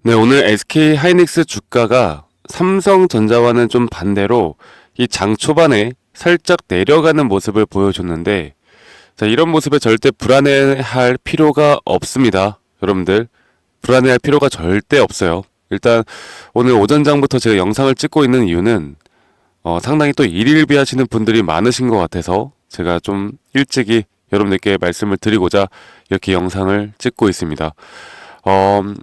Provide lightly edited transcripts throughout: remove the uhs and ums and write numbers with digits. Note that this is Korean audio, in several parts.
네, 오늘 SK 하이닉스 주가가 삼성전자와는 좀 반대로 이 장 초반에 살짝 내려가는 모습을 보여줬는데, 자, 이런 모습에 절대 불안해할 필요가 없습니다. 여러분들, 불안해할 필요가 절대 없어요. 일단 오늘 오전장부터 제가 영상을 찍고 있는 이유는 상당히 또 일일비 하시는 분들이 많으신 것 같아서 제가 좀 일찍이 여러분들께 말씀을 드리고자 이렇게 영상을 찍고 있습니다.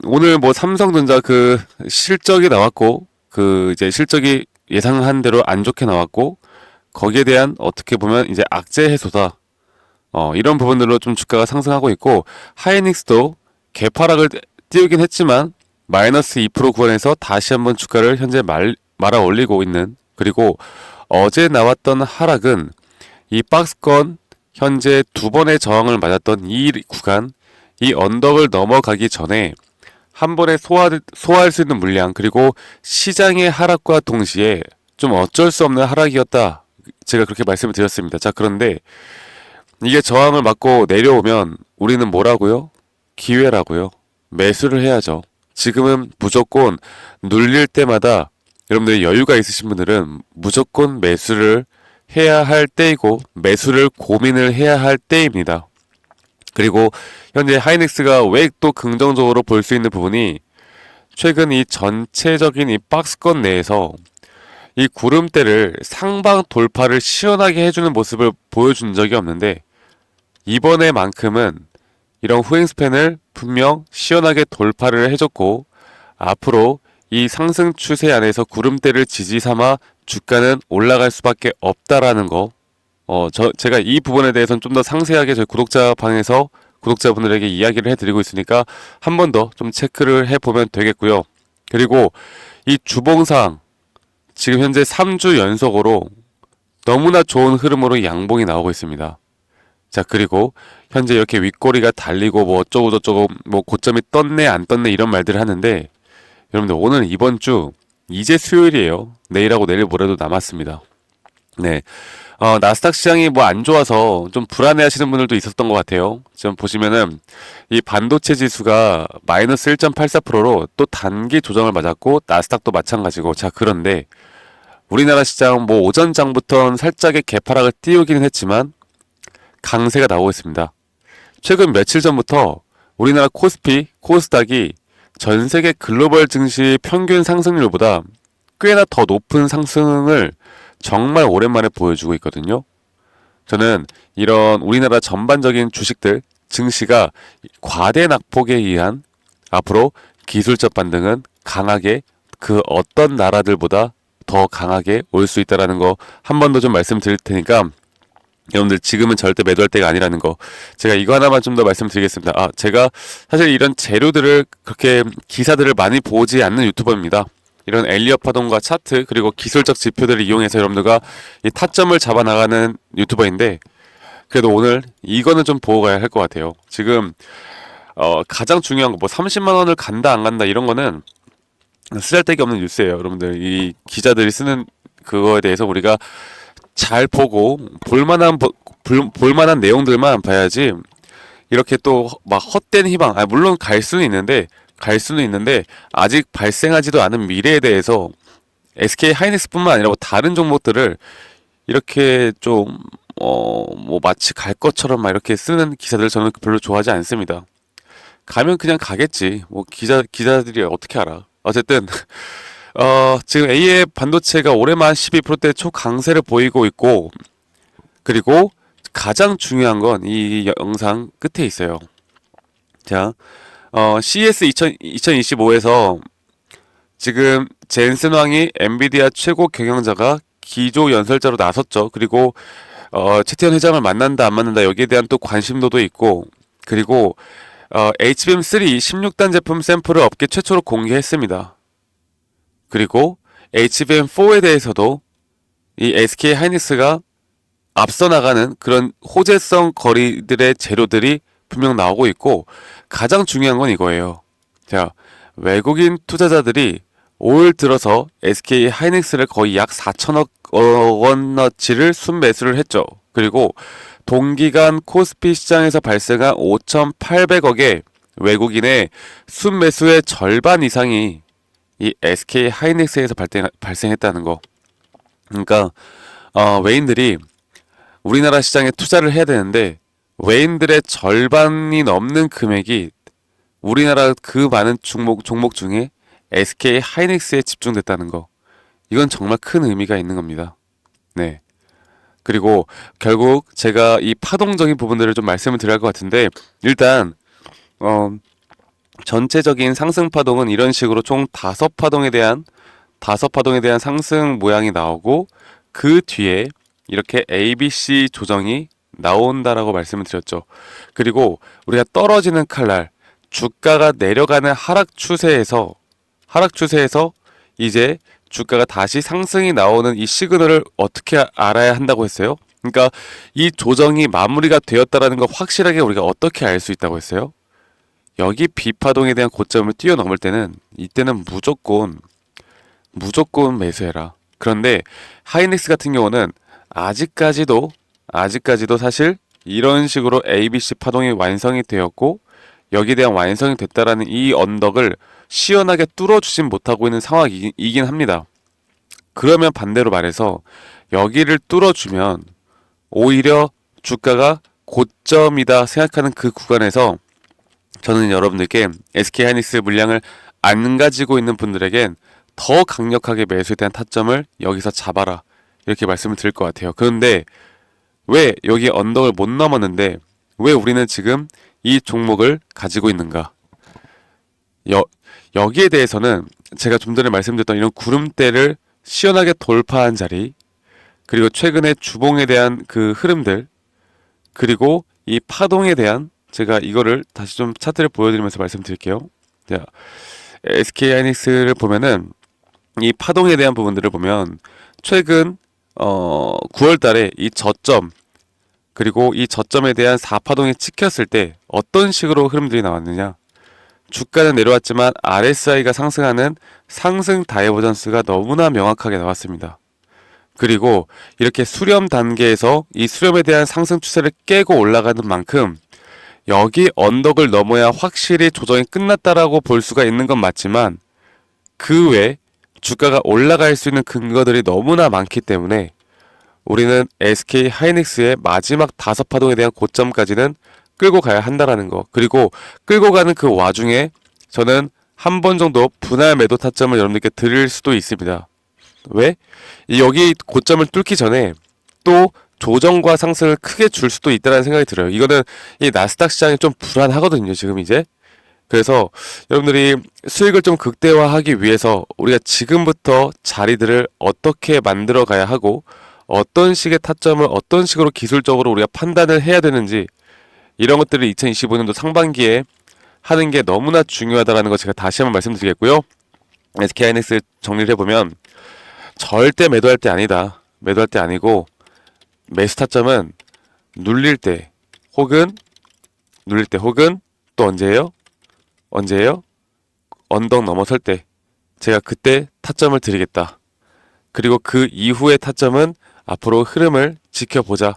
오늘 뭐 삼성전자 그 실적이 나왔고, 그 이제 실적이 예상한 대로 안 좋게 나왔고, 거기에 대한 어떻게 보면 이제 악재 해소다. 이런 부분들로 좀 주가가 상승하고 있고, 하이닉스도 개파락을 띄우긴 했지만, 마이너스 2% 구간에서 다시 한번 주가를 현재 말아 올리고 있는, 그리고 어제 나왔던 하락은 이 박스권 현재 두 번의 저항을 맞았던 이 구간, 이 언덕을 넘어가기 전에 한 번에 소화할 수 있는 물량, 그리고 시장의 하락과 동시에 좀 어쩔 수 없는 하락이었다. 제가 그렇게 말씀을 드렸습니다. 자, 그런데 이게 저항을 맞고 내려오면 우리는 뭐라고요? 기회라고요. 매수를 해야죠. 지금은 무조건 눌릴 때마다 여러분들이 여유가 있으신 분들은 무조건 매수를 해야 할 때이고, 매수를 고민을 해야 할 때입니다. 그리고 현재 하이닉스가 왜 또 긍정적으로 볼 수 있는 부분이, 최근 이 전체적인 이 박스권 내에서 이 구름대를 상방 돌파를 시원하게 해주는 모습을 보여준 적이 없는데, 이번에만큼은 이런 후행 스팬을 분명 시원하게 돌파를 해줬고, 앞으로 이 상승 추세 안에서 구름대를 지지 삼아 주가는 올라갈 수밖에 없다라는 거, 제가 이 부분에 대해서는 좀 더 상세하게 저희 구독자 방에서 구독자분들에게 이야기를 해드리고 있으니까 한 번 더 좀 체크를 해보면 되겠고요. 그리고 이 주봉상 지금 현재 3주 연속으로 너무나 좋은 흐름으로 양봉이 나오고 있습니다. 자, 그리고 현재 이렇게 윗꼬리가 달리고 뭐 어쩌고 저쩌고 뭐 고점이 떴네 안 떴네 이런 말들을 하는데, 여러분들 오늘 이번 주 이제 수요일이에요. 내일하고 내일 모레도 남았습니다. 네. 나스닥 시장이 뭐 안 좋아서 좀 불안해 하시는 분들도 있었던 것 같아요. 지금 보시면은 이 반도체 지수가 마이너스 1.84%로 또 단기 조정을 맞았고, 나스닥도 마찬가지고. 자, 그런데 우리나라 시장 뭐 오전장부터는 살짝의 개파락을 띄우기는 했지만 강세가 나오고 있습니다. 최근 며칠 전부터 우리나라 코스피, 코스닥이 전 세계 글로벌 증시 평균 상승률보다 꽤나 더 높은 상승을 정말 오랜만에 보여주고 있거든요. 저는 이런 우리나라 전반적인 주식들, 증시가 과대 낙폭에 의한 앞으로 기술적 반등은 강하게, 그 어떤 나라들보다 더 강하게 올 수 있다는 거 한 번 더 좀 말씀드릴 테니까, 여러분들 지금은 절대 매도할 때가 아니라는 거, 제가 이거 하나만 좀 더 말씀드리겠습니다. 제가 사실 이런 재료들을 그렇게 기사들을 많이 보지 않는 유튜버입니다. 이런 엘리엇 파동과 차트, 그리고 기술적 지표들을 이용해서 여러분들과 이 타점을 잡아 나가는 유튜버인데, 그래도 오늘 이거는 좀 보고 가야 할 것 같아요. 지금 가장 중요한 거, 뭐 30만 원을 간다 안 간다 이런 거는 쓰잘데기 없는 뉴스예요. 여러분들 이 기자들이 쓰는 그거에 대해서 우리가 잘 보고 볼만한 내용들만 봐야지, 이렇게 또 막 헛된 희망, 물론 갈 수는 있는데 아직 발생하지도 않은 미래에 대해서 SK 하이닉스뿐만 아니라 뭐 다른 종목들을 이렇게 좀 뭐 마치 갈 것처럼 막 이렇게 쓰는 기사들 저는 별로 좋아하지 않습니다. 가면 그냥 가겠지. 뭐 기자들이 어떻게 알아. 어쨌든 지금 A의 반도체가 올해만 12%대 초강세를 보이고 있고, 그리고 가장 중요한 건 이 영상 끝에 있어요. 자, CES 2025에서 지금 젠슨 왕이 엔비디아 최고 경영자가 기조 연설자로 나섰죠. 그리고 최태원 회장을 만난다 안 만난다 여기에 대한 또 관심도도 있고, 그리고 HBM3 16단 제품 샘플을 업계 최초로 공개했습니다. 그리고 HBM4에 대해서도 이 SK 하이닉스가 앞서 나가는 그런 호재성 거리들의 재료들이 분명 나오고 있고, 가장 중요한 건 이거예요. 자, 외국인 투자자들이 올 들어서 SK 하이닉스를 거의 약 4천억 원어치를 순매수를 했죠. 그리고 동기간 코스피 시장에서 발생한 5,800억의 외국인의 순매수의 절반 이상이 이 SK 하이닉스에서 발생했다는 거. 그러니까 외인들이 우리나라 시장에 투자를 해야 되는데 외인들의 절반이 넘는 금액이 우리나라 그 많은 종목 중에 SK 하이닉스에 집중됐다는 거. 이건 정말 큰 의미가 있는 겁니다. 네. 그리고 결국 제가 이 파동적인 부분들을 좀 말씀을 드려야 할 것 같은데 일단 전체적인 상승 파동은 이런 식으로 총 다섯 파동에 대한 상승 모양이 나오고 그 뒤에 이렇게 ABC 조정이 나온다라고 말씀을 드렸죠. 그리고 우리가 떨어지는 칼날 주가가 내려가는 하락 추세에서 이제 주가가 다시 상승이 나오는 이 시그널을 어떻게 알아야 한다고 했어요? 그러니까 이 조정이 마무리가 되었다라는 걸 확실하게 우리가 어떻게 알 수 있다고 했어요? 여기 B파동에 대한 고점을 뛰어넘을 때는 이때는 무조건 매수해라. 그런데 하이닉스 같은 경우는 아직까지도 사실 이런 식으로 ABC 파동이 완성이 되었고 여기에 대한 완성이 됐다라는 이 언덕을 시원하게 뚫어주진 못하고 있는 상황이긴 합니다. 그러면 반대로 말해서 여기를 뚫어주면 오히려 주가가 고점이다 생각하는 그 구간에서 저는 여러분들께 SK 하이닉스 물량을 안 가지고 있는 분들에겐 더 강력하게 매수에 대한 타점을 여기서 잡아라 이렇게 말씀을 드릴 것 같아요. 그런데 왜 여기 언덕을 못 넘었는데 왜 우리는 지금 이 종목을 가지고 있는가? 여기에 대해서는 제가 좀 전에 말씀드렸던 이런 구름대를 시원하게 돌파한 자리, 그리고 최근에 주봉에 대한 그 흐름들, 그리고 이 파동에 대한 제가 이거를 다시 좀 차트를 보여드리면서 말씀드릴게요. 자, SK 하이닉스를 보면은 이 파동에 대한 부분들을 보면 최근 9월 달에 이 저점 그리고 이 저점에 대한 4파동이 찍혔을 때 어떤 식으로 흐름들이 나왔느냐? 주가는 내려왔지만 RSI가 상승하는 상승 다이버전스가 너무나 명확하게 나왔습니다. 그리고 이렇게 수렴 단계에서 이 수렴에 대한 상승 추세를 깨고 올라가는 만큼 여기 언덕을 넘어야 확실히 조정이 끝났다라고 볼 수가 있는 건 맞지만 그 외 주가가 올라갈 수 있는 근거들이 너무나 많기 때문에 우리는 SK 하이닉스의 마지막 5파동에 대한 고점까지는 끌고 가야 한다라는 거. 그리고 끌고 가는 그 와중에 저는 한 번 정도 분할 매도 타점을 여러분들께 드릴 수도 있습니다. 왜? 여기 고점을 뚫기 전에 또 조정과 상승을 크게 줄 수도 있다는 생각이 들어요. 이거는 이 나스닥 시장이 좀 불안하거든요, 지금 이제. 그래서 여러분들이 수익을 좀 극대화하기 위해서 우리가 지금부터 자리들을 어떻게 만들어 가야 하고 어떤 식의 타점을 어떤 식으로 기술적으로 우리가 판단을 해야 되는지 이런 것들을 2025년도 상반기에 하는 게 너무나 중요하다는 거 제가 다시 한번 말씀드리겠고요. SK 하이닉스 정리를 해보면 절대 매도할 때 아니다. 매도할 때 아니고 매수 타점은 눌릴 때 혹은 또 언제예요? 언덕 넘어설 때 제가 그때 타점을 드리겠다. 그리고 그 이후의 타점은 앞으로 흐름을 지켜보자.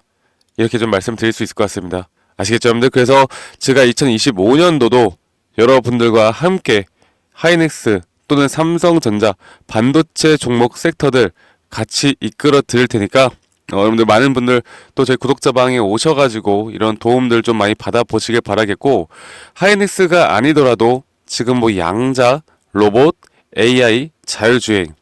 이렇게 좀 말씀드릴 수 있을 것 같습니다. 아시겠죠, 여러분들? 그래서 제가 2025년도도 여러분들과 함께 하이닉스 또는 삼성전자 반도체 종목 섹터들 같이 이끌어 드릴 테니까 여러분들 많은 분들 또 저희 구독자방에 오셔가지고 이런 도움들 좀 많이 받아보시길 바라겠고 하이닉스가 아니더라도 지금 뭐 양자, 로봇, AI, 자율주행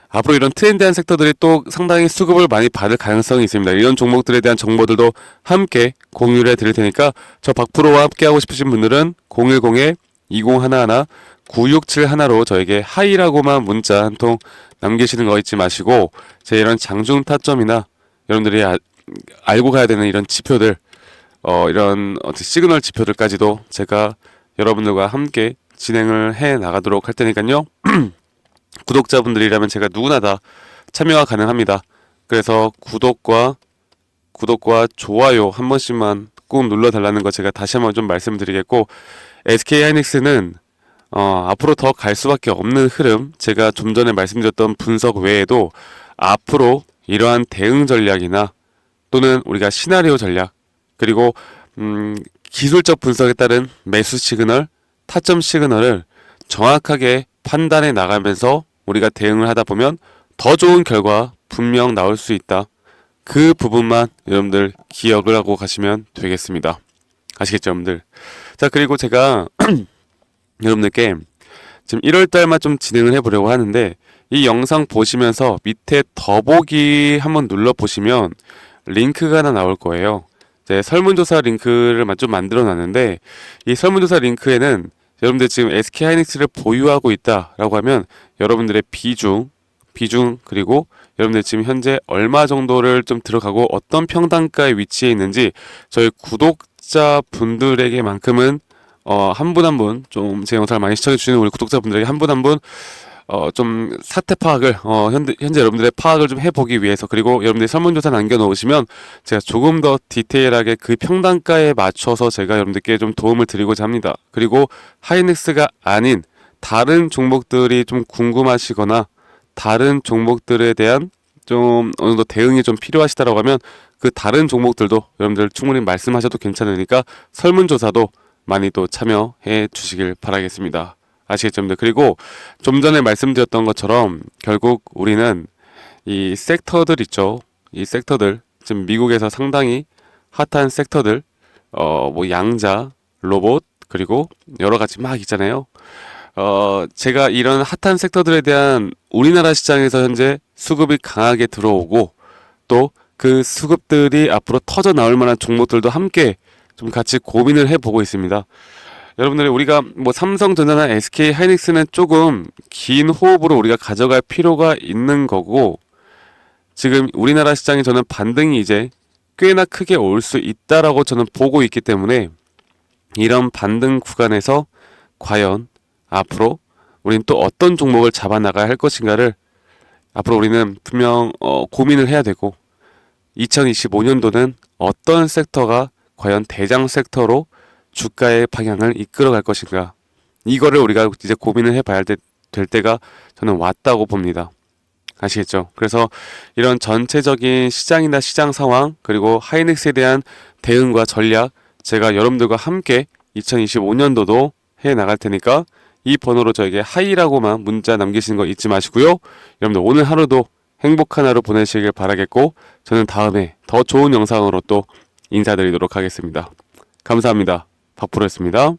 앞으로 이런 트렌디한 섹터들이 또 상당히 수급을 많이 받을 가능성이 있습니다. 이런 종목들에 대한 정보들도 함께 공유를 해드릴 테니까 저 박프로와 함께 하고 싶으신 분들은 010-2011-9671로 저에게 하이라고만 문자 한 통 남기시는 거 잊지 마시고 제 이런 장중 타점이나 여러분들이 알고 가야 되는 이런 지표들 이런 시그널 지표들까지도 제가 여러분들과 함께 진행을 해 나가도록 할 테니까요. 구독자분들이라면 제가 누구나 다 참여가 가능합니다. 그래서 구독과 좋아요 한 번씩만 꼭 눌러달라는 거 제가 다시 한번 좀 말씀드리겠고 SK 하이닉스는 앞으로 더 갈 수밖에 없는 흐름 제가 좀 전에 말씀드렸던 분석 외에도 앞으로 이러한 대응 전략이나 또는 우리가 시나리오 전략 그리고 기술적 분석에 따른 매수 시그널, 타점 시그널을 정확하게 판단해 나가면서 우리가 대응을 하다 보면 더 좋은 결과 분명 나올 수 있다. 그 부분만 여러분들 기억을 하고 가시면 되겠습니다. 아시겠죠, 여러분들? 자, 그리고 제가 여러분들께 지금 1월달만 좀 진행을 해보려고 하는데, 이 영상 보시면서 밑에 더보기 한번 눌러보시면 링크가 하나 나올 거예요. 이제 설문조사 링크를 좀 만들어 놨는데, 이 설문조사 링크에는 여러분들 지금 SK하이닉스를 보유하고 있다라고 하면 여러분들의 비중 그리고 여러분들 지금 현재 얼마 정도를 좀 들어가고 어떤 평단가에 위치해 있는지 저희 구독자분들에게만큼은 한 분 한 분 좀 제 영상을 많이 시청해 주시는 우리 구독자분들에게 한 분 한 분 좀 사태 파악을 현재 여러분들의 파악을 좀 해보기 위해서, 그리고 여러분들이 설문조사 남겨놓으시면 제가 조금 더 디테일하게 그 평단가에 맞춰서 제가 여러분들께 좀 도움을 드리고자 합니다. 그리고 하이닉스가 아닌 다른 종목들이 좀 궁금하시거나 다른 종목들에 대한 좀 어느 정도 대응이 좀 필요하시다라고 하면 그 다른 종목들도 여러분들 충분히 말씀하셔도 괜찮으니까 설문조사도 많이 또 참여해 주시길 바라겠습니다. 아시겠죠, 여러분들? 그리고 좀 전에 말씀드렸던 것처럼 결국 우리는 이 섹터들 있죠. 이 섹터들, 지금 미국에서 상당히 핫한 섹터들, 뭐 양자, 로봇, 그리고 여러 가지 막 있잖아요. 제가 이런 핫한 섹터들에 대한 우리나라 시장에서 현재 수급이 강하게 들어오고, 또 그 수급들이 앞으로 터져 나올 만한 종목들도 함께 좀 같이 고민을 해보고 있습니다. 여러분들, 우리가 뭐 삼성전자나 SK하이닉스는 조금 긴 호흡으로 우리가 가져갈 필요가 있는 거고, 지금 우리나라 시장에 저는 반등이 이제 꽤나 크게 올 수 있다라고 저는 보고 있기 때문에, 이런 반등 구간에서 과연 앞으로 우리는 또 어떤 종목을 잡아 나가야 할 것인가를 앞으로 우리는 분명 고민을 해야 되고, 2025년도는 어떤 섹터가 과연 대장 섹터로 주가의 방향을 이끌어갈 것인가, 이거를 우리가 이제 고민을 해봐야 될 때가 저는 왔다고 봅니다. 아시겠죠? 그래서 이런 전체적인 시장이나 시장 상황, 그리고 하이닉스에 대한 대응과 전략, 제가 여러분들과 함께 2025년도도 해 나갈 테니까 이 번호로 저에게 하이라고만 문자 남기시는 거 잊지 마시고요. 여러분들 오늘 하루도 행복한 하루 보내시길 바라겠고, 저는 다음에 더 좋은 영상으로 또 인사드리도록 하겠습니다. 감사합니다. 박프로였습니다.